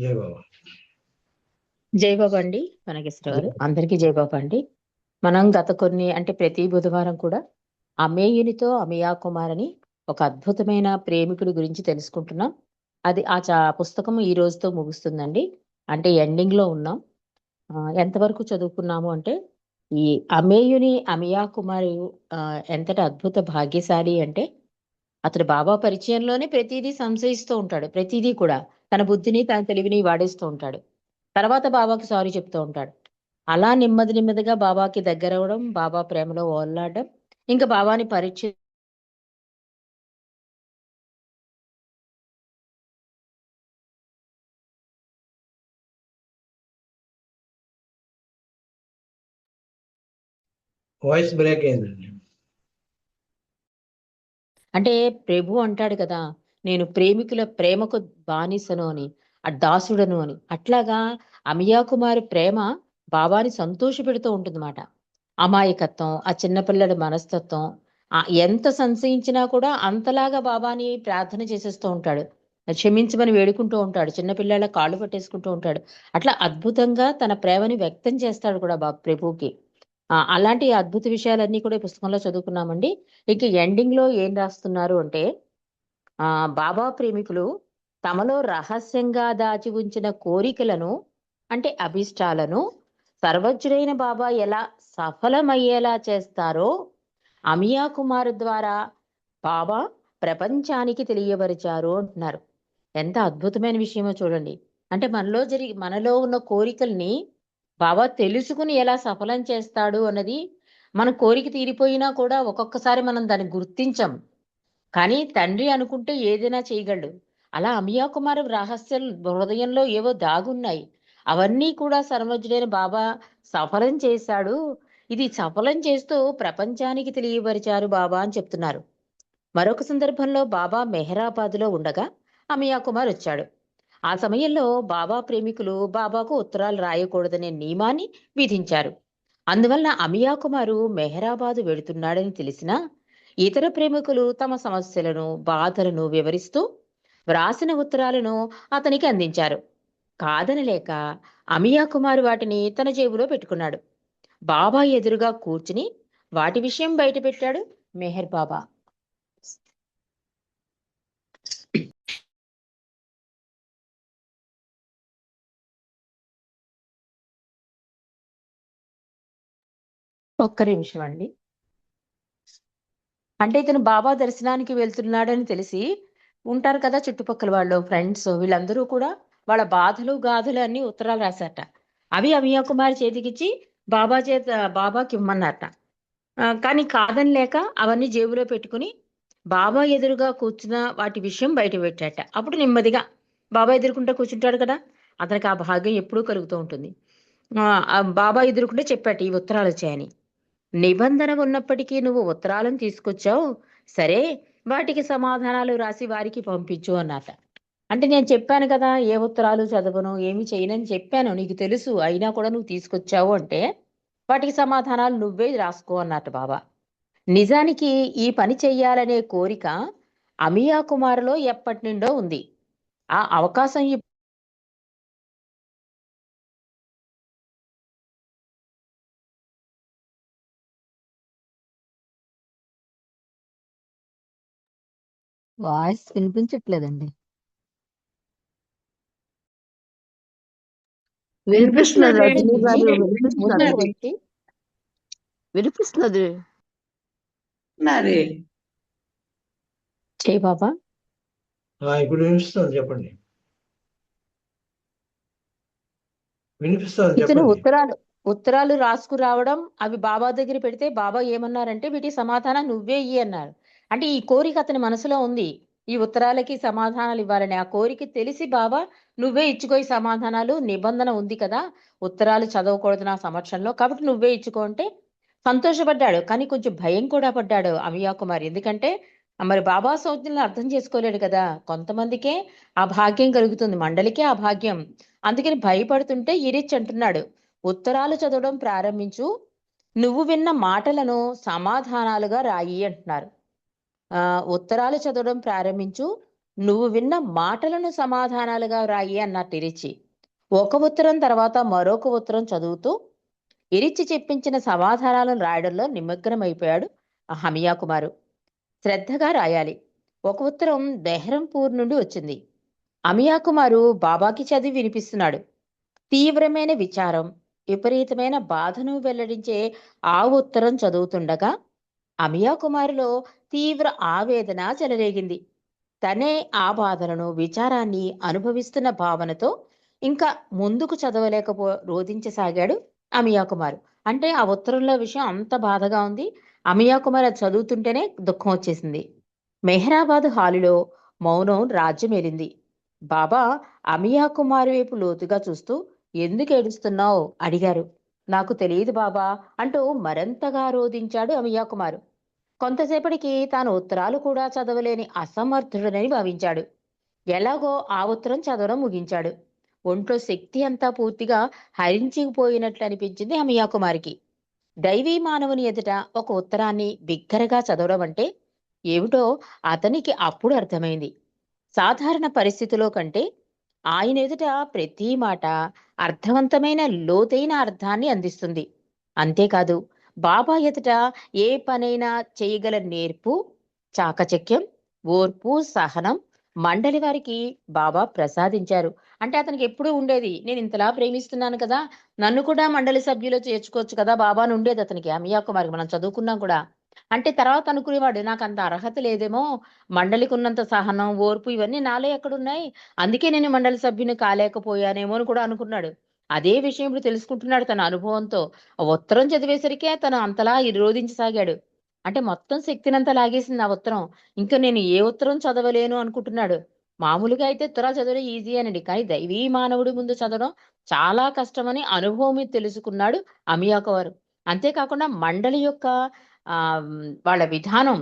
జై బాబా. జై బాబా అండి. మనకేశ్వర గారు అందరికీ జై బాబా అండి. మనం గత కొన్ని అంటే ప్రతి బుధవారం కూడా అమేయునితో అమియా కుమార్ అని ఒక అద్భుతమైన ప్రేమికుడి గురించి తెలుసుకుంటున్నాం. అది పుస్తకం ఈ రోజుతో ముగుస్తుందండి. అంటే ఎండింగ్ లో ఉన్నాం. ఎంతవరకు చదువుకున్నాము అంటే ఈ అమేయుని అమియా కుమార్ ఎంతటి అద్భుత భాగ్యశాలి అంటే అతడు బాబా పరిచయంలోనే ప్రతిదీ సంశయిస్తూ ఉంటాడు. ప్రతిదీ కూడా తన బుద్ధిని తన తెలివిని వాడేస్తూ ఉంటాడు. తర్వాత బాబాకి సారీ చెప్తూ ఉంటాడు. అలా నెమ్మదిగా బాబాకి దగ్గరవడం, బాబా ప్రేమలో ఓల్లాడడం, ఇంకా బాబాని పరీక్ష వాయిస్ బ్రేక్ అయిందండి. అంటే ప్రభు అంటాడు కదా, నేను ప్రేమికుల ప్రేమకు బానిసను అని, ఆ దాసుడను అని. అట్లాగా అమియా కుమారి ప్రేమ బాబాని సంతోష పెడుతూ ఉంటుందన్నమాట. అమాయకత్వం, ఆ చిన్నపిల్లడి మనస్తత్వం, ఎంత సంశయించినా కూడా అంతలాగా బాబాని ప్రార్థన చేసేస్తూ ఉంటాడు. క్షమించమని వేడుకుంటూ ఉంటాడు. చిన్నపిల్లల కాళ్ళు పట్టేసుకుంటూ ఉంటాడు. అట్లా అద్భుతంగా తన ప్రేమని వ్యక్తం చేస్తాడు కూడా ప్రభుకి. అలాంటి అద్భుత విషయాలన్నీ కూడా ఈ పుస్తకంలో చదువుకున్నామండి. ఇక ఎండింగ్ లో ఏం రాస్తున్నారు అంటే, బాబా ప్రేమికులు తమలో రహస్యంగా దాచి ఉంచిన కోరికలను అంటే అభిష్టాలను సర్వజ్ఞుడైన బాబా ఎలా సఫలమయ్యేలా చేస్తారో అమియా కుమార్ ద్వారా బాబా ప్రపంచానికి తెలియపరిచారు అంటున్నారు. ఎంత అద్భుతమైన విషయమో చూడండి. అంటే మనలో ఉన్న కోరికల్ని బాబా తెలుసుకుని ఎలా సఫలం చేస్తాడు అన్నది, మన కోరిక తీరిపోయినా కూడా ఒక్కొక్కసారి మనం దాన్ని గుర్తించం. కానీ తండ్రి అనుకుంటే ఏదైనా చేయగలడు. అలా అమియా కుమార్ రహస్యాలు హృదయంలో ఏవో దాగున్నాయి. అవన్నీ కూడా సర్వజ్ఞుడైన బాబా సఫలం చేశాడు. ఇది సఫలం చేస్తూ ప్రపంచానికి తెలియపరిచారు బాబా అని చెప్తున్నారు. మరొక సందర్భంలో బాబా మెహరాబాద్లో ఉండగా అమియా కుమార్ వచ్చాడు. ఆ సమయంలో బాబా ప్రేమికులు బాబాకు ఉత్తరాలు రాయకూడదనే నియమాన్ని విధించారు. అందువలన అమియా కుమారు మెహరాబాదు వెడుతున్నాడని తెలిసినా ఇతర ప్రేమికులు తమ సమస్యలను బాధలను వివరిస్తూ వ్రాసిన ఉత్తరాలను అతనికి అందించారు. కాదనలేక అమియా కుమారు వాటిని తన జేబులో పెట్టుకున్నాడు. బాబా ఎదురుగా కూర్చుని వాటి విషయం బయట పెట్టాడు మెహర్ బాబా. ఒక్క నిమిషం అండి. అంటే ఇతను బాబా దర్శనానికి వెళ్తున్నాడని తెలిసి ఉంటారు కదా, చుట్టుపక్కల వాళ్ళు ఫ్రెండ్స్ వీళ్ళందరూ కూడా వాళ్ళ బాధలు గాథలు అన్ని ఉత్తరాలు రాశారట. అవి అమియా కుమార్ చేతికిచ్చి బాబాకి ఇమ్మన్నారట. కానీ కాదని లేక అవన్నీ జేబులో పెట్టుకుని బాబా ఎదురుగా కూర్చున్న వాటి విషయం బయట పెట్టాట. అప్పుడు నెమ్మదిగా బాబా ఎదుర్కొంటే కూర్చుంటాడు కదా, అతనికి ఆ భాగ్యం ఎప్పుడూ కలుగుతూ ఉంటుంది. ఆ బాబా ఎదుర్కొంటే చెప్పాట ఈ ఉత్తరాలు వచ్చాయని. నిబంధన ఉన్నప్పటికీ నువ్వు ఉత్తరాలను తీసుకొచ్చావు, సరే వాటికి సమాధానాలు రాసి వారికి పంపించు అన్నట. అంటే నేను చెప్పాను కదా, ఏ ఉత్తరాలు చదవను ఏమి చేయనని చెప్పాను, నీకు తెలుసు, అయినా కూడా నువ్వు తీసుకొచ్చావు అంటే వాటికి సమాధానాలు నువ్వే రాసుకో అన్నట్టు బాబా. నిజానికి ఈ పని చెయ్యాలనే కోరిక అమియా కుమార్లో ఎప్పటి నుండో ఉంది. ఆ అవకాశం వాయిస్ వినిపించట్లేదండి. వినిపిస్తున్నది రజనీ గారు, వినిపిస్తున్నది వినిపిస్తున్నది. చేయి బాబా. ఇప్పుడు వినిపిస్తుంది, చెప్పండి. వినిపిస్తుంది, ఇతను చెప్పండి. ఉత్తరాలు రాసుకురావడం, అవి బాబా దగ్గర పెడితే బాబా ఏమన్నారంటే వీటి సమాధానం నువ్వే ఇయ్యి అన్నారు. అంటే ఈ కోరిక అతని మనసులో ఉంది, ఈ ఉత్తరాలకి సమాధానాలు ఇవ్వాలని. ఆ కోరిక తెలిసి బాబా నువ్వే ఇచ్చుకో ఈ సమాధానాలు, నిబంధన ఉంది కదా ఉత్తరాలు చదవకూడదు నా సమక్షంలో, కాబట్టి నువ్వే ఇచ్చుకో అంటే సంతోషపడ్డాడు. కానీ కొంచెం భయం కూడా పడ్డాడు అమియా కుమార్. ఎందుకంటే మరి బాబా సౌజ్ఞలను అర్థం చేసుకోలేడు కదా. కొంతమందికే ఆ భాగ్యం కలుగుతుంది, మండలికే ఆ భాగ్యం. అందుకని భయపడుతుంటే ఈరిచ్ అంటున్నాడు, ఉత్తరాలు చదవడం ప్రారంభించు, నువ్వు విన్న మాటలను సమాధానాలుగా రాయి అంటున్నారు. ఉత్తరాలు చదవడం ప్రారంభించు, నువ్వు విన్న మాటలను సమాధానాలుగా వ్రాయి అన్నట్టు ఇరిచి ఒక ఉత్తరం తర్వాత మరొక ఉత్తరం చదువుతూ ఇరిచి చెప్పించిన సమాధానాలను రాయడంలో నిమగ్నమైపోయాడు ఆ హమియా కుమారు. శ్రద్ధగా రాయాలి. ఒక ఉత్తరం బెహరంపూర్ నుండి వచ్చింది. అమియా కుమారు బాబాకి చదివి వినిపిస్తున్నాడు. తీవ్రమైన విచారం, విపరీతమైన బాధను వెల్లడించే ఆ ఉత్తరం చదువుతుండగా అమియా కుమారులో తీవ్ర ఆవేదన చెలరేగింది. తనే ఆ బాధలను, విచారాన్ని అనుభవిస్తున్న భావనతో ఇంకా ముందుకు రోధించసాగాడు అమియా కుమారు. అంటే ఆ ఉత్తరంలో విషయం అంత బాధగా ఉంది. అమియా కుమార్ అది చదువుతుంటేనే దుఃఖం వచ్చేసింది. మెహ్రాబాద్ హాలులో మౌనం రాజ్యమేలింది. బాబా అమియా కుమార్ వైపు లోతుగా చూస్తూ, ఎందుకు ఏడుస్తున్నావు అడిగారు. నాకు తెలియదు బాబా అంటూ మరింతగా రోధించాడు అమియా కుమారు. కొంతసేపటికి తాను ఉత్తరాలు కూడా చదవలేని అసమర్థుడని భావించాడు. ఎలాగో ఆ ఉత్తరం చదవడం ముగించాడు. ఒంట్లో శక్తి అంతా పూర్తిగా హరించిపోయినట్లు అనిపించింది అమియా కుమారికి. దైవీ మానవుని ఎదుట ఒక ఉత్తరాన్ని బిగ్గరగా చదవడం అంటే ఏమిటో అతనికి అప్పుడు అర్థమైంది. సాధారణ పరిస్థితిలో కంటే ఆయన ఎదుట ప్రతి మాట అర్థవంతమైన లోతైన అర్థాన్ని అందిస్తుంది. అంతేకాదు, బాబా ఎదుట ఏ పనైనా చేయగల నేర్పు, చాకచక్యం, ఓర్పు, సహనం మండలి వారికి బాబా ప్రసాదించారు. అంటే అతనికి ఎప్పుడూ ఉండేది, నేను ఇంతలా ప్రేమిస్తున్నాను కదా, నన్ను కూడా మండలి సభ్యులు చేర్చుకోవచ్చు కదా బాబా అని ఉండేది అతనికి. అమియా కుమార్కి మనం చదువుకున్నాం కూడా. అంటే తర్వాత అనుకునేవాడు, నాకు అంత అర్హత లేదేమో, మండలికి ఉన్నంత సహనం, ఓర్పు ఇవన్నీ నాలో ఎక్కడున్నాయి, అందుకే నేను మండలి సభ్యుని కాలేకపోయానేమో అని కూడా అనుకున్నాడు. అదే విషయం ఇప్పుడు తెలుసుకుంటున్నాడు తన అనుభవంతో. ఆ ఉత్తరం చదివేసరికే తను అంతలా రోధించసాగాడు. అంటే మొత్తం శక్తినంతా లాగేసింది ఆ ఉత్తరం. ఇంకా నేను ఏ ఉత్తరం చదవలేను అనుకుంటున్నాడు. మామూలుగా అయితే ఉత్తరాలు చదవడం ఈజీ అనండి, కానీ దైవీ మానవుడి ముందు చదవడం చాలా కష్టమని అనుభవం మీద తెలుసుకున్నాడు అమియాక వారు. అంతేకాకుండా మండలి యొక్క వాళ్ళ విధానం,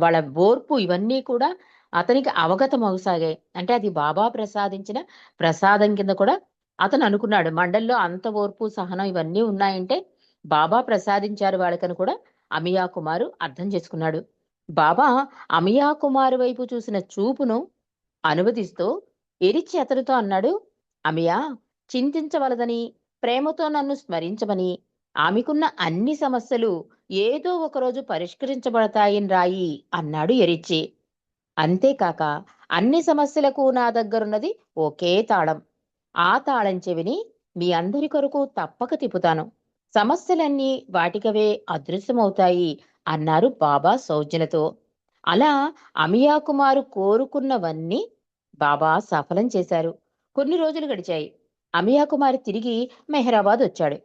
వాళ్ళ ఓర్పు ఇవన్నీ కూడా అతనికి అవగతం అవసాగాయి. అంటే అది బాబా ప్రసాదించిన ప్రసాదం కింద కూడా అతను అనుకున్నాడు. మండలిలో అంత ఓర్పు, సహనం ఇవన్నీ ఉన్నాయంటే బాబా ప్రసాదించారు వాళ్ళకని కూడా అమియా కుమారు అర్థం చేసుకున్నాడు. బాబా అమియా కుమారు వైపు చూసిన చూపును అనువదిస్తూ ఎరిచి అతనితో అన్నాడు, అమియా, చింతించవలదని, ప్రేమతో నన్ను స్మరించమని, ఆమెకున్న అన్ని సమస్యలు ఏదో ఒకరోజు పరిష్కరించబడతాయని రాయి అన్నాడు ఎరిచి. అంతేకాక అన్ని సమస్యలకు నా దగ్గరున్నది ఒకే తాళం. ఆ తాళం చెవిని మీ అందరి కొరకు తప్పక తిప్పుతాను. సమస్యలన్నీ వాటికవే అదృశ్యమవుతాయి అన్నారు బాబా సౌజన్యతో. అలా అమియా కుమారు కోరుకున్నవన్నీ బాబా సఫలం చేశారు. కొన్ని రోజులు గడిచాయి. అమియా కుమార్ తిరిగి మెహరాబాద్ వచ్చాడు.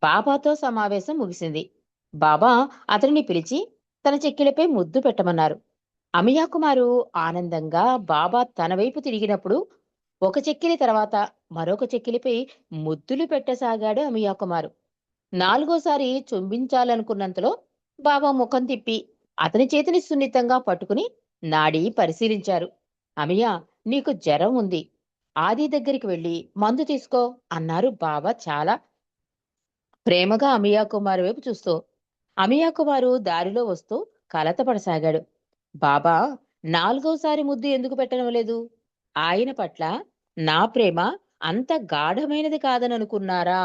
బాబాతో సమావేశం ముగిసింది. బాబా అతనిని పిలిచి తన చెక్కిలపై ముద్దు పెట్టమన్నారు. అమియా కుమారు ఆనందంగా బాబా తన వైపు తిరిగినప్పుడు ఒక చెక్కిలి తర్వాత మరొక చెక్కిలిపై ముద్దులు పెట్టసాగాడు అమియా కుమారు. నాలుగోసారి చుంబించాలనుకున్నంతలో బాబా ముఖం తిప్పి అతని చేతిని సున్నితంగా పట్టుకుని నాడి పరిశీలించారు. అమియా, నీకు జ్వరం ఉంది, ఆది దగ్గరికి వెళ్ళి మందు తీసుకో అన్నారు బాబా చాలా ప్రేమగా అమియా కుమారు వైపు చూస్తూ. అమియా కుమారు దారిలో వస్తూ కలతపడసాగాడు. బాబా నాలుగోసారి ముద్దు ఎందుకు పెట్టడం లేదు? ఆయన పట్ల నా ప్రేమ అంత గాఢమైనది కాదని అనుకున్నారా?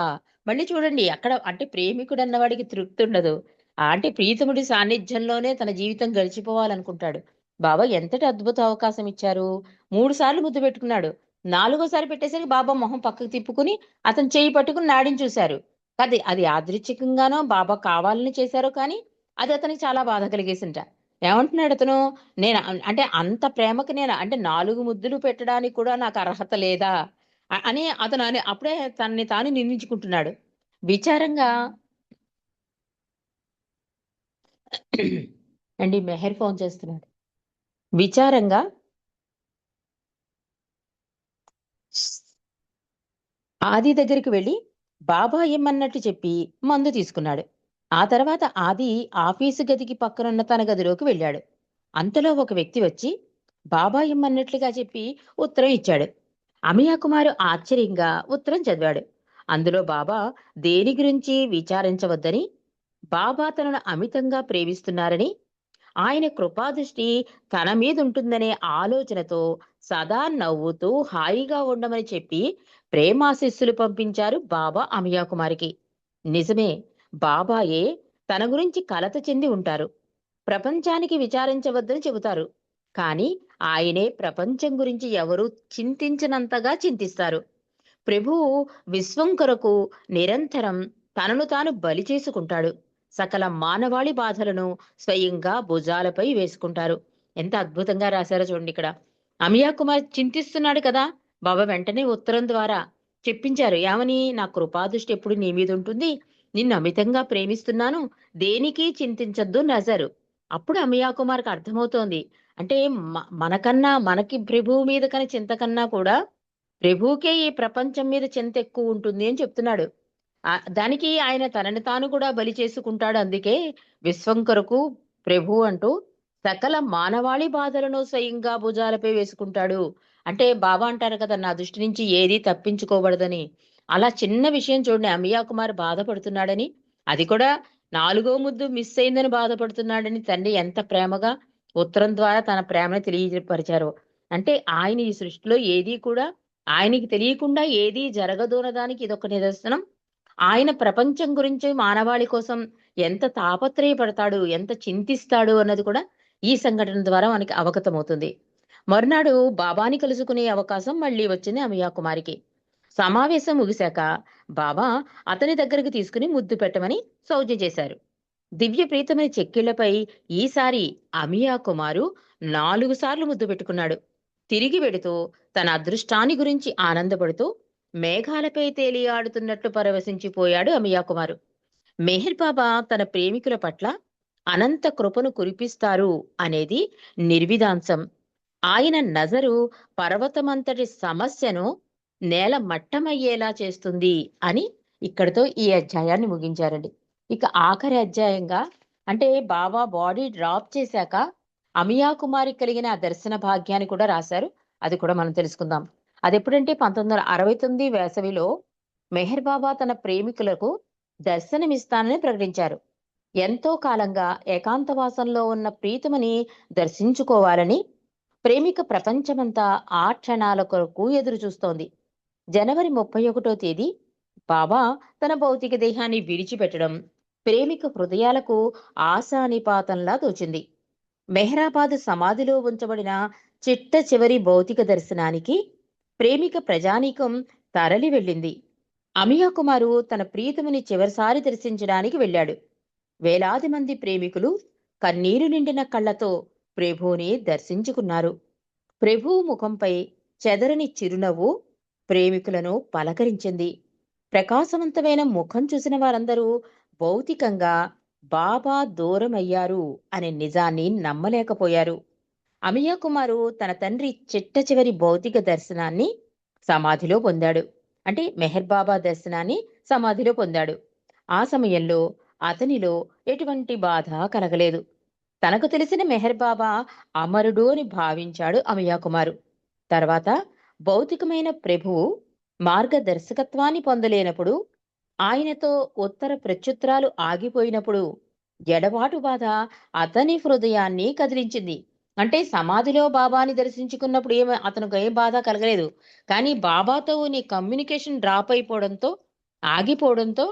మళ్ళీ చూడండి, అక్కడ అంటే ప్రేమికుడు అన్నవాడికి తృప్తి ఉండదు. అంటే ప్రీతముడి సాన్నిధ్యంలోనే తన జీవితం గడిచిపోవాలనుకుంటాడు. బాబా ఎంతటి అద్భుత అవకాశం ఇచ్చారు. 3 సార్లు ముద్దు పెట్టుకున్నాడు. నాలుగోసారి పెట్టేసరికి బాబా మొహం పక్కకు తిప్పుకుని అతను చేయి పట్టుకుని నాడిని చూశారు. అది యాదృచ్ఛికంగానో బాబా కావాలని చేశారో కానీ అది అతనికి చాలా బాధ కలిగేసింట. ఏమంటున్నాడు అతను, నేను అంటే అంత ప్రేమకి నేను అంటే 4 ముద్దులు పెట్టడానికి కూడా నాకు అర్హత లేదా అని అతను అప్పుడే తనని తాను నిందించుకుంటున్నాడు. విచారంగా అండి, మెహర్ ఫోన్ చేస్తున్నాడు. విచారంగా ఆది దగ్గరికి వెళ్ళి బాబా ఇమ్మన్నట్టు చెప్పి మందు తీసుకున్నాడు. ఆ తర్వాత ఆది ఆఫీసు గదికి పక్కనున్న తన గదిలోకి వెళ్ళాడు. అంతలో ఒక వ్యక్తి వచ్చి బాబా ఇమ్మన్నట్లుగా చెప్పి ఉత్తరం ఇచ్చాడు. అమియా కుమారు ఆశ్చర్యంగా ఉత్తరం చదివాడు. అందులో బాబా దేని గురించి విచారించవద్దని, బాబా తనను అమితంగా ప్రేమిస్తున్నారని, ఆయన కృపాదృష్టి తన మీద ఉంటుందనే ఆలోచనతో సదా నవ్వుతూ హాయిగా ఉండమని చెప్పి ప్రేమాశిస్సులు పంపించారు బాబా అమియాకుమారికి. నిజమే, బాబాయే తన గురించి కలత చెంది ఉంటారు. ప్రపంచానికి విచారించవద్దని చెబుతారు. కానీ ఆయనే ప్రపంచం గురించి ఎవరూ చింతించినంతగా చింతిస్తారు. ప్రభువు విశ్వం కొరకు నిరంతరం తనను తాను బలి చేసుకుంటాడు. సకల మానవాళి బాధలను స్వయంగా భుజాలపై వేసుకుంటారు. ఎంత అద్భుతంగా రాశారో చూడండి ఇక్కడ. అమియా కుమార్ చింతిస్తున్నాడు కదా, బాబా వెంటనే ఉత్తరం ద్వారా చెప్పించారు. ఏమని? నా కృపాదృష్టి ఎప్పుడు నీ మీద ఉంటుంది, నిన్ను అమితంగా ప్రేమిస్తున్నాను, దేనికి చింతించొద్దు అని రాశారు. అప్పుడు అమియా కుమార్కి అర్థమవుతోంది. అంటే మనకన్నా, మనకి ప్రభువు మీద కన్నా చింత కన్నా కూడా ప్రభువుకే ఈ ప్రపంచం మీద చింత ఎక్కువ ఉంటుంది అని చెప్తున్నాడు. దానికి ఆయన తనని తాను కూడా బలి చేసుకుంటాడు. అందుకే విశ్వం కొరకు ప్రభు అంటూ సకల మానవాళి బాధలను స్వయంగా భుజాలపై వేసుకుంటాడు. అంటే బాబా అంటారు కదా, నా దృష్టి నుంచి ఏది తప్పించుకోబడదని. అలా చిన్న విషయం చూడండి, అమియా కుమార్ బాధపడుతున్నాడని, అది కూడా 4వ ముద్దు మిస్ అయిందని బాధపడుతున్నాడని తండ్రి ఎంత ప్రేమగా ఉత్తరం ద్వారా తన ప్రేమను తెలియపరిచారు. అంటే ఆయన ఈ సృష్టిలో ఏది కూడా ఆయనకి తెలియకుండా ఏదీ జరగదోనదానికి ఇదొక నిదర్శనం. ఆయన ప్రపంచం గురించి మానవాళి కోసం ఎంత తాపత్రయపడతాడు, ఎంత చింతిస్తాడు అన్నది కూడా ఈ సంఘటన ద్వారా మనకి అవగతమవుతుంది. మరునాడు బాబాని కలుసుకునే అవకాశం మళ్ళీ వచ్చింది అమియా కుమారికి. సమావేశం ముగిశాక బాబా అతని దగ్గరికి తీసుకుని ముద్దు పెట్టమని సౌజ్ఞ చేశారు. దివ్య ప్రీతమైన చెక్కిళ్లపై ఈసారి అమియా కుమారు 4 సార్లు ముద్దు పెట్టుకున్నాడు. తిరిగి వెడుతూ తన అదృష్టాన్ని గురించి ఆనందపడుతూ మేఘాలపై తేలియాడుతున్నట్లు పరవశించిపోయాడు అమియా కుమారు. మెహర్ బాబా తన ప్రేమికుల పట్ల అనంత కృపను కురిపిస్తారు అనేది నిర్విదాంశం. ఆయన నజరు పర్వతమంతటి సమస్యను నేల మట్టమయ్యేలా చేస్తుంది అని ఇక్కడితో ఈ అధ్యాయాన్ని ముగించారండి. ఇక ఆఖరి అధ్యాయంగా, అంటే బాబా బాడీ డ్రాప్ చేశాక అమియా కుమారికి కలిగిన ఆ దర్శన భాగ్యాన్ని కూడా రాశారు. అది కూడా మనం తెలుసుకుందాం. అది ఎప్పుడంటే 1969 వేసవిలో మెహర్ బాబా తన ప్రేమికులకు దర్శనమిస్తానని ప్రకటించారు. ఎంతో కాలంగా ఏకాంతవాసంలో ఉన్న ప్రీతమని దర్శించుకోవాలని ప్రేమిక ప్రపంచమంతా ఆ క్షణాల కొరకు ఎదురు చూస్తోంది. జనవరి 31వ తేదీ బాబా తన భౌతిక దేహాన్ని విడిచిపెట్టడం ప్రేమిక హృదయాలకు ఆశానిపాతంలా తోచింది. మెహరాబాద్ సమాధిలో ఉంచబడిన చిట్ట చివరి భౌతిక దర్శనానికి ప్రేమిక ప్రజానీకం తరలి వెళ్ళింది. అమియా కుమారు తన ప్రీతముని చివరిసారి దర్శించడానికి వెళ్ళాడు. వేలాది మంది ప్రేమికులు కన్నీరు నిండిన కళ్ళతో ప్రభువుని దర్శించుకున్నారు. ప్రభువు ముఖంపై చెదరని చిరునవ్వు ప్రేమికులను పలకరించింది. ప్రకాశవంతమైన ముఖం చూసిన వారందరూ భౌతికంగా బాబా దూరమయ్యారు అనే నిజాన్ని నమ్మలేకపోయారు. అమియా కుమారు తన తండ్రి చిట్ట చివరి భౌతిక దర్శనాన్ని సమాధిలో పొందాడు. అంటే మెహర్ బాబా దర్శనాన్ని సమాధిలో పొందాడు. ఆ సమయంలో అతనిలో ఎటువంటి బాధ కలగలేదు. తనకు తెలిసిన మెహర్ బాబా అమరుడు అని భావించాడు అమియా కుమారు. తర్వాత భౌతికమైన ప్రభువు మార్గదర్శకత్వాన్ని పొందలేనప్పుడు, ఆయనతో ఉత్తర ప్రత్యుత్తరాలు ఆగిపోయినప్పుడు ఎడబాటు బాధ అతని హృదయాన్ని కదిలించింది. అంటే సమాధిలో బాబాని దర్శించుకున్నప్పుడు అతనికి ఏం బాధ కలగలేదు. కానీ బాబాతో నీ కమ్యూనికేషన్ డ్రాప్ అయిపోవడంతో, ఆగిపోవడంతో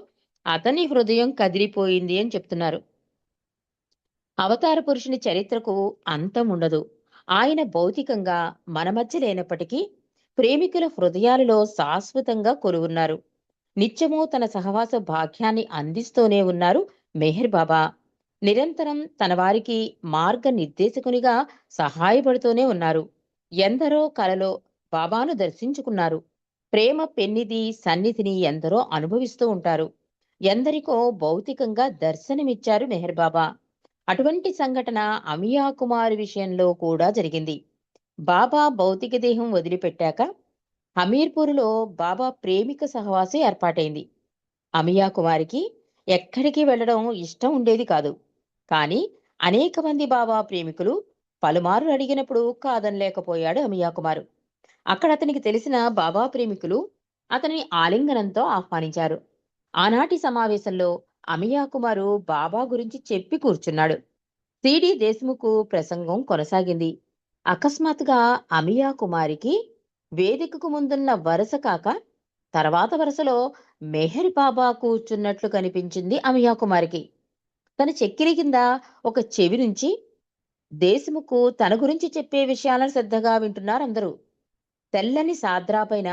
అతని హృదయం కదిలిపోయింది అని చెప్తున్నారు. అవతార పురుషుని చరిత్రకు అంతం ఉండదు. ఆయన భౌతికంగా మన మధ్య లేనప్పటికీ ప్రేమికుల హృదయాలలో శాశ్వతంగా కొలువున్నారు. నిత్యము తన సహవాస భాగ్యాన్ని అందిస్తూనే ఉన్నారు మెహర్ బాబా. నిరంతరం తన వారికి మార్గ నిర్దేశకునిగా సహాయపడుతూనే ఉన్నారు. ఎందరో కలలో బాబాను దర్శించుకున్నారు. ప్రేమ పెన్నిధి సన్నిధిని ఎందరో అనుభవిస్తూ ఉంటారు. ఎందరికో భౌతికంగా దర్శనమిచ్చారు మెహర్ బాబా. అటువంటి సంఘటన అమియా కుమార్ విషయంలో కూడా జరిగింది. బాబా భౌతిక దేహం వదిలిపెట్టాక హమీర్పూర్లో బాబా ప్రేమిక సహవాసం ఏర్పాటైంది. అమియా కుమారికి ఎక్కడికి వెళ్లడం ఇష్టం ఉండేది కాదు. కానీ అనేక మంది బాబా ప్రేమికులు పలుమార్లు అడిగినప్పుడు కాదనలేకపోయాడు అమియా కుమారు. అక్కడ అతనికి తెలిసిన బాబా ప్రేమికులు అతనిని ఆలింగనంతో ఆహ్వానించారు. ఆనాటి సమావేశంలో అమియా కుమారు బాబా గురించి చెప్పి కూర్చున్నాడు. సిడి దేశ్ముఖ్ ప్రసంగం కొనసాగింది. అకస్మాత్తుగా అమియా కుమారికి వేదికకు ముందున్న వరుస కాక తర్వాత వరుసలో మెహర్ బాబా కూర్చున్నట్లు కనిపించింది అమియా కుమారికి. తన చెక్కిలి కింద ఒక చెవి నుంచి దేశ్ముఖ్ తన గురించి చెప్పే విషయాలను శ్రద్ధగా వింటున్నారు అందరూ. తెల్లని సాద్రా పైన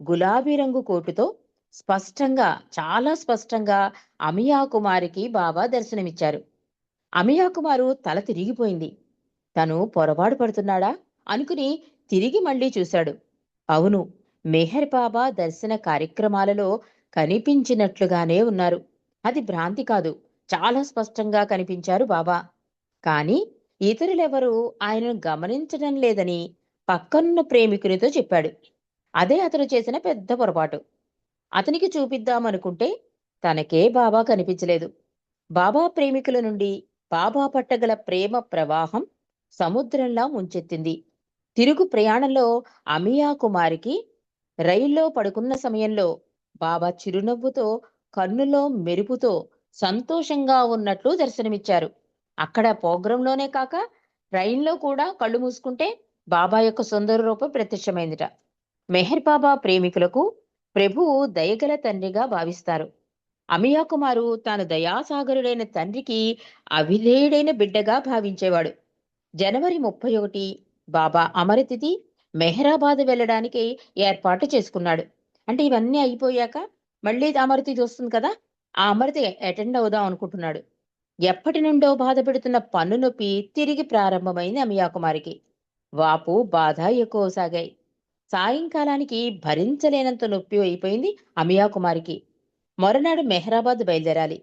గులాబీ రంగు కోటుతో స్పష్టంగా, చాలా స్పష్టంగా అమియా కుమారికి బాబా దర్శనమిచ్చారు. అమియా కుమారు తల తిరిగిపోయింది. తను పొరపాటు పడుతున్నాడా అనుకుని తిరిగి మళ్ళీ చూశాడు. అవును, మెహర్ బాబా దర్శన కార్యక్రమాలలో కనిపించినట్లుగానే ఉన్నారు. అది భ్రాంతి కాదు, చాలా స్పష్టంగా కనిపించారు బాబా. కానీ ఇతరులెవరూ ఆయనను గమనించడం లేదని పక్కనున్న ప్రేమికునితో చెప్పాడు. అదే అతను చేసిన పెద్ద పొరపాటు. అతనికి చూపిద్దామనుకుంటే తనకే బాబా కనిపించలేదు. బాబా ప్రేమికుల నుండి బాబా పట్టగల ప్రేమ ప్రవాహం సముద్రంలా ముంచెత్తింది. తిరుగు ప్రయాణంలో అమియా కుమారికి రైల్లో పడుకున్న సమయంలో బాబా చిరునవ్వుతో, కన్నులో మెరుపుతో సంతోషంగా ఉన్నట్లు దర్శనమిచ్చారు. అక్కడ ప్రోగ్రాంలోనే కాక ట్రైన్లో కూడా కళ్ళు మూసుకుంటే బాబా యొక్క సుందర రూపం ప్రత్యక్షమైందిట. మెహర్ బాబా ప్రేమికులకు ప్రభువు దయగల తండ్రిగా భావిస్తారు. అమియా కుమారు తాను దయాసాగరుడైన తండ్రికి అవిధేయుడైన బిడ్డగా భావించేవాడు. జనవరి 31 బాబా అమరతిథి. మెహరాబాద్ వెళ్ళడానికి ఏర్పాటు చేసుకున్నాడు. అంటే ఇవన్నీ అయిపోయాక మళ్ళీ అమరతిథి వస్తుంది కదా, ఆ అమరతి అటెండ్ అవుదాం అనుకుంటున్నాడు. ఎప్పటి నుండో బాధ పెడుతున్న పన్ను నొప్పి తిరిగి ప్రారంభమైంది అమియా కుమారికి. వాపు, బాధ ఎక్కువ సాగాయి. సాయంకాలానికి భరించలేనంత నొప్పి అయిపోయింది అమియా కుమారికి. మరునాడు మెహరాబాద్ బయలుదేరాలి.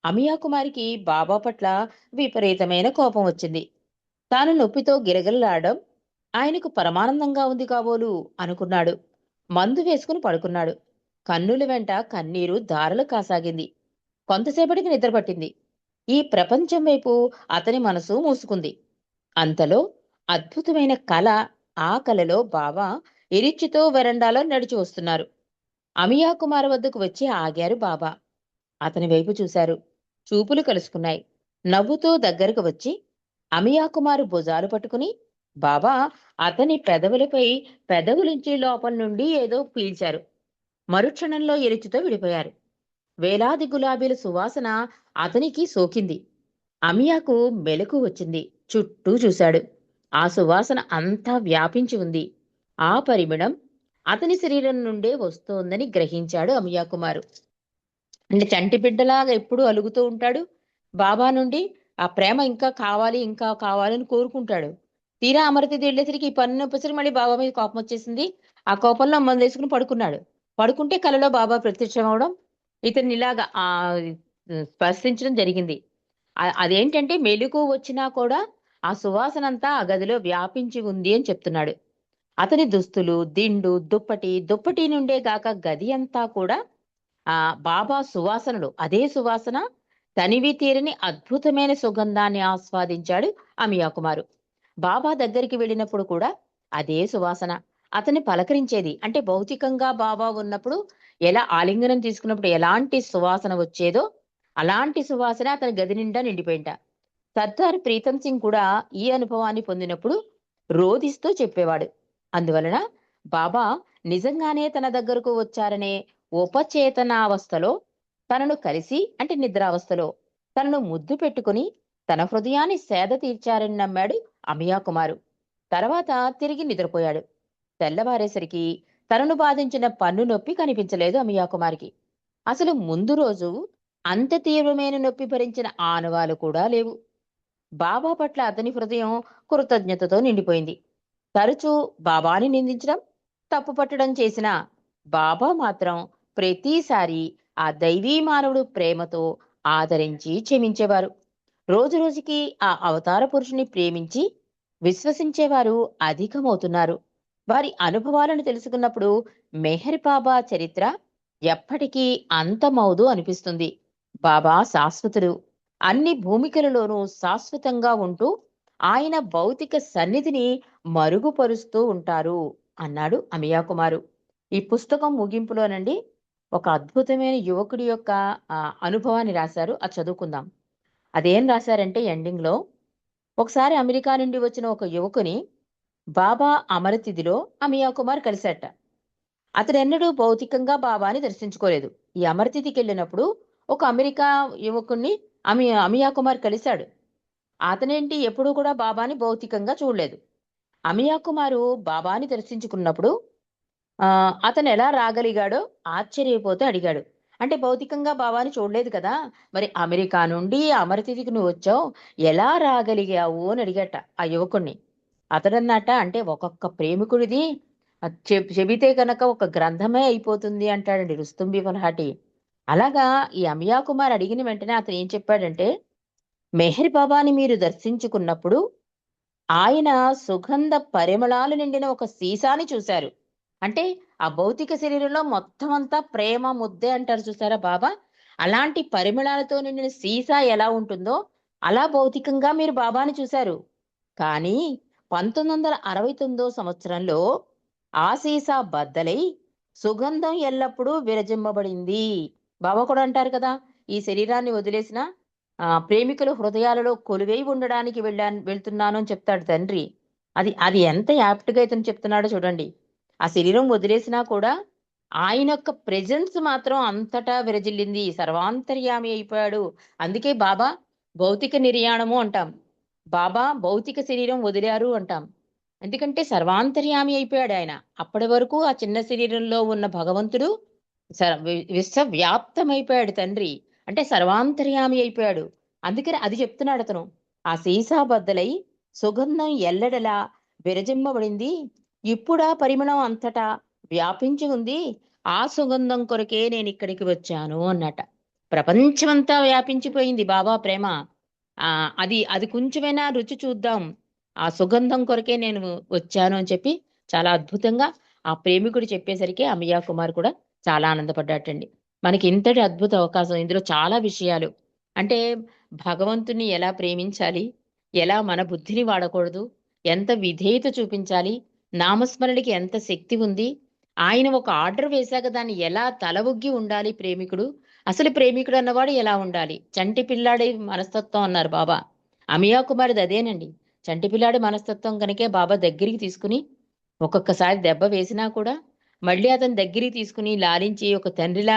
అమియా కుమారికి బాబా పట్ల విపరీతమైన కోపం వచ్చింది. తాను నొప్పితో గిరగిరలాడడం ఆయనకు పరమానందంగా ఉంది కాబోలు అనుకున్నాడు. మందు వేసుకుని పడుకున్నాడు. కన్నుల వెంట కన్నీరు ధారలు కాసాగింది. కొంతసేపటికి నిద్రపట్టింది. ఈ ప్రపంచం వైపు అతని మనసు మూసుకుంది. అంతలో అద్భుతమైన కల. ఆ కలలో బాబా ఇరిచ్చితో వెరండాలో నడిచి వస్తున్నారు. అమియా కుమార్ వద్దకు వచ్చి ఆగారు బాబా. అతని వైపు చూశారు. చూపులు కలుసుకున్నాయి. నవ్వుతో దగ్గరకు వచ్చి అమియా కుమారు భుజాలు పట్టుకుని బాబా అతని పెదవులపై పెదవులించి లోపల నుండి ఏదో పీల్చారు. మరుక్షణంలో ఎరుచుతో విడిపోయారు. వేలాది గులాబీల సువాసన అతనికి సోకింది. అమియాకు మెలకు వచ్చింది. చుట్టూ చూశాడు. ఆ సువాసన అంతా వ్యాపించి ఉంది. ఆ పరిమళం అతని శరీరం నుండే వస్తోందని గ్రహించాడు అమియా కుమారు. అంటే చంటి బిడ్డలాగా ఎప్పుడూ అలుగుతూ ఉంటాడు. బాబా నుండి ఆ ప్రేమ ఇంకా కావాలి, ఇంకా కావాలని కోరుకుంటాడు. తీరా అమరతిథి వెళ్ళేసరికి ఈ పన్ను నొప్పేసరికి మళ్ళీ బాబా మీద కోపం వచ్చేసింది. ఆ కోపంలో మందు వేసుకుని పడుకున్నాడు. పడుకుంటే కలలో బాబా ప్రత్యక్షం అవడం, ఇతన్ని ఇలాగా స్పర్శించడం జరిగింది. అదేంటంటే మెలుకు వచ్చినా కూడా ఆ సువాసనంతా ఆ గదిలో వ్యాపించి ఉంది అని చెప్తున్నాడు. అతని దుస్తులు, దిండు, దుప్పటి నుండే గాక గది అంతా కూడా బాబా సువాసనలు. అదే సువాసన తనివి తీరని అద్భుతమైన సుగంధాన్ని ఆస్వాదించాడు అమియా కుమారు. బాబా దగ్గరికి వెళ్ళినప్పుడు కూడా అదే సువాసన అతన్ని పలకరించేది. అంటే భౌతికంగా బాబా ఉన్నప్పుడు ఎలా ఆలింగనం తీసుకున్నప్పుడు ఎలాంటి సువాసన వచ్చేదో అలాంటి సువాసన అతని గది నిండా నిండిపోయింట. సర్దార్ ప్రీతం సింగ్ కూడా ఈ అనుభవాన్ని పొందినప్పుడు రోదిస్తూ చెప్పేవాడు. అందువలన బాబా నిజంగానే తన దగ్గరకు వచ్చారనే ఉపచేతనావస్థలో తనను కలిసి, అంటే నిద్రావస్థలో తనను ముద్దు పెట్టుకుని తన హృదయాన్ని సేద తీర్చారని నమ్మాడు అమియా కుమారు. తర్వాత తిరిగి నిద్రపోయాడు. తెల్లవారేసరికి తనను బాధించిన పన్ను నొప్పి కనిపించలేదు అమియా కుమారికి. అసలు ముందు రోజు అంత తీవ్రమైన నొప్పి భరించిన ఆనవాలు కూడా లేవు. బాబా పట్ల అతని హృదయం కృతజ్ఞతతో నిండిపోయింది. తరచూ బాబాని నిందించడం, తప్పు పట్టడం చేసిన బాబా మాత్రం ప్రతిసారి ఆ దైవీ మానవుడు ప్రేమతో ఆదరించి క్షమించేవారు. రోజు రోజుకి ఆ అవతార పురుషుని ప్రేమించి విశ్వసించేవారు అధికమవుతున్నారు. వారి అనుభవాలను తెలుసుకున్నప్పుడు మెహర్ బాబా చరిత్ర ఎప్పటికీ అంతమవుదు అనిపిస్తుంది. బాబా శాశ్వతుడు. అన్ని భూమికలలోనూ శాశ్వతంగా ఉంటూ ఆయన భౌతిక సన్నిధిని మరుగుపరుస్తూ ఉంటారు అన్నాడు అమియా కుమారు. ఈ పుస్తకం ముగింపులోనండి ఒక అద్భుతమైన యువకుడి యొక్క అనుభవాన్ని రాశారు. అది చదువుకుందాం. అదేం రాశారంటే ఎండింగ్ లో ఒకసారి అమెరికా నుండి వచ్చిన ఒక యువకుని బాబా అమరతిథిలో అమియా కుమార్ కలిశాట. అతడెన్నడూ భౌతికంగా బాబాని దర్శించుకోలేదు. ఈ అమరతిథికి వెళ్ళినప్పుడు ఒక అమెరికా యువకుణ్ణి అమియా కుమార్ కలిశాడు. అతనేంటి ఎప్పుడూ కూడా బాబాని భౌతికంగా చూడలేదు. అమియా కుమారు బాబాని దర్శించుకున్నప్పుడు అతను ఎలా రాగలిగాడో ఆశ్చర్యపోతూ అడిగాడు. అంటే భౌతికంగా బాబాని చూడలేదు కదా, మరి అమెరికా నుండి అమరతిథికి నువ్వు వచ్చావు, ఎలా రాగలిగావు అని అడిగట ఆ యువకుణ్ణి. అతడన్నట, అంటే ఒక్కొక్క ప్రేమికుడిది చెబితే కనుక ఒక గ్రంథమే అయిపోతుంది అంటాడండి రుస్తుంబి ఫల్హాటి. అలాగా ఈ అమియా కుమార్ అడిగిన వెంటనే అతను ఏం చెప్పాడంటే, మెహర్ బాబాని మీరు దర్శించుకున్నప్పుడు ఆయన సుగంధ పరిమళాలు నిండిన ఒక సీసాని చూశారు. అంటే ఆ భౌతిక శరీరంలో మొత్తం అంతా ప్రేమ ముద్దే అంటారు చూసారా బాబా, అలాంటి పరిమళాలతో నిండిన సీసా ఎలా ఉంటుందో అలా భౌతికంగా మీరు బాబాని చూశారు. కానీ 1969 సంవత్సరంలో ఆ సీసా బద్దలై సుగంధం ఎల్లప్పుడూ విరజిమ్మబడింది. బాబా కూడా అంటారు కదా, ఈ శరీరాన్ని వదిలేసిన ప్రేమికుల హృదయాలలో కొలువై ఉండడానికి వెళ్తున్నాను అని చెప్తాడు తండ్రి. అది అది ఎంత యాప్ట్గా ఇతను చెప్తున్నాడో చూడండి. ఆ శరీరం వదిలేసినా కూడా ఆయన యొక్క ప్రెజెన్స్ మాత్రం అంతటా విరజిల్లింది, సర్వాంతర్యామి అయిపోయాడు. అందుకే బాబా భౌతిక నిర్యాణము అంటాం, బాబా భౌతిక శరీరం వదిలారు అంటాం. ఎందుకంటే సర్వాంతర్యామి అయిపోయాడు ఆయన. అప్పటి వరకు ఆ చిన్న శరీరంలో ఉన్న భగవంతుడు విశ్వవ్యాప్తమైపోయాడు తండ్రి, అంటే సర్వాంతర్యామి అయిపోయాడు. అందుకని అది చెప్తున్నాడు అతను. ఆ సీసా బద్దలై సుగంధం ఎల్లడలా విరజిమ్మబడింది, ఇప్పుడా పరిమళం అంతటా వ్యాపించి ఉంది, ఆ సుగంధం కొరకే నేను ఇక్కడికి వచ్చాను అన్నట. ప్రపంచమంతా వ్యాపించిపోయింది బాబా ప్రేమ. అది అది కొంచెమైనా రుచి చూద్దాం, ఆ సుగంధం కొరకే నేను వచ్చాను అని చెప్పి చాలా అద్భుతంగా ఆ ప్రేమికుడు చెప్పేసరికి అమియా కుమార్ కూడా చాలా ఆనందపడ్డాటండి. మనకి ఇంతటి అద్భుత అవకాశం, ఇందులో చాలా విషయాలు. అంటే భగవంతుని ఎలా ప్రేమించాలి, ఎలా మన బుద్ధిని వాడకూడదు, ఎంత విధేయత చూపించాలి, నామస్మరణకి ఎంత శక్తి ఉంది, ఆయన ఒక ఆర్డర్ వేశాక దాన్ని ఎలా తల ఒగ్గి ఉండాలి ప్రేమికుడు, అసలు ప్రేమికుడు అన్నవాడు ఎలా ఉండాలి, చంటి పిల్లాడి మనస్తత్వం అన్నారు బాబా. అమియా కుమార్ది అదేనండి, చంటి పిల్లాడి మనస్తత్వం కనుకే బాబా దగ్గరికి తీసుకుని ఒక్కొక్కసారి దెబ్బ వేసినా కూడా మళ్ళీ అతని దగ్గరికి తీసుకుని లాలించి ఒక తండ్రిలా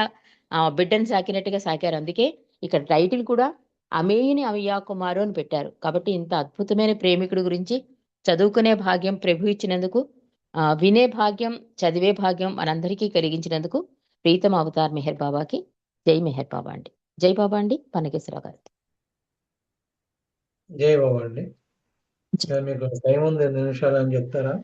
బిడ్డను సాకినట్టుగా సాకారు. అందుకే ఇక్కడ టైటిల్ కూడా అమేయుని అమియా కుమారు అని పెట్టారు. కాబట్టి ఇంత అద్భుతమైన ప్రేమికుడి గురించి చదువుకునే భాగ్యం ప్రభు ఇచ్చినందుకు, వినే భాగ్యం, చదివే భాగ్యం మనందరికీ కలిగించినందుకు ప్రీతం అవతార్ మెహర్ బాబాకి జై మెహర్ బాబా అండి. జై బాబా అండి. పన్నగేశ్వరరావు గారు. జై బాబా అండి. మీకు టైం ఉంది, 2 నిమిషాలు అని చెప్తారా?